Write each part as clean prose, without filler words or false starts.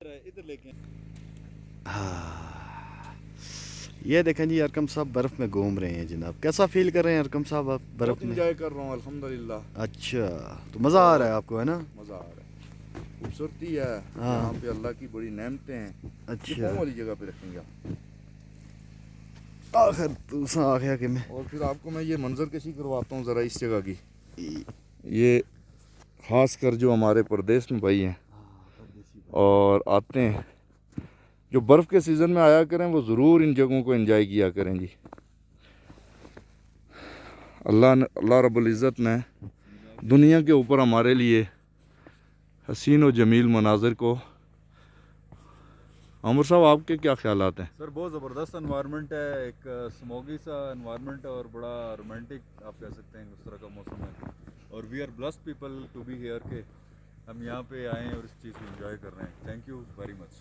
इधर लेके हाँ, ये देखें जी अरकम साहब बर्फ़ में घूम रहे हैं जनाब। कैसा फील कर रहे हैं अरकम साहब आप बहुत बर्फ़ में? इंजॉय कर रहा हूँ अल्हम्दुलिल्लाह। अच्छा, तो मज़ा आ रहा है आपको, है ना? मज़ा आ रहा है, खूबसूरती है हाँ। यहाँ पे, अल्लाह की बड़ी नेमतें हैं। ये अच्छा, पाँव वाली जगह पे रखेंगे आप। आखिर दूसरा आ गया कि मैं और फिर आपको मैं ये मंजर कशी करवाता हूँ ज़रा इस जगह की। ये ख़ास कर जो हमारे प्रदेश में भाई हैं और आते हैं, जो बर्फ़ के सीज़न में आया करें वो ज़रूर इन जगहों को एंजॉय किया करें जी। अल्लाह रब्बुल इज़्ज़त ने दुनिया के ऊपर हमारे लिए हसीन और जमील मनाज़िर को। अमर साहब आपके क्या ख्यालात हैं? सर बहुत ज़बरदस्त एनवायरनमेंट है, एक स्मोगी सा एनवायरनमेंट है और बड़ा रोमांटिक आप कह सकते हैं उस तरह का मौसम है। और we are blessed people to be here के हम यहाँ पे आए हैं और इस चीज़ को एंजॉय कर रहे हैं। Thank you very much.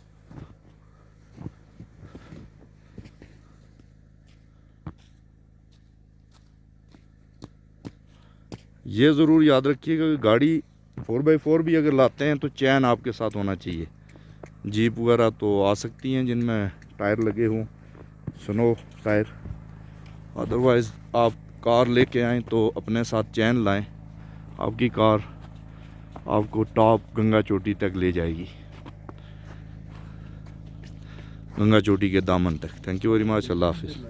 ये ज़रूर याद रखिएगा कि गाड़ी 4x4 भी अगर लाते हैं तो चैन आपके साथ होना चाहिए। जीप वगैरह तो आ सकती हैं जिनमें टायर लगे हों, स्नो टायर। अदरवाइज़ आप कार लेके आएँ तो अपने साथ चैन लाएं। आपकी कार आपको टॉप गंगा चोटी तक ले जाएगी, गंगा चोटी के दामन तक। Thank you very much. अल्लाह हाफिज़।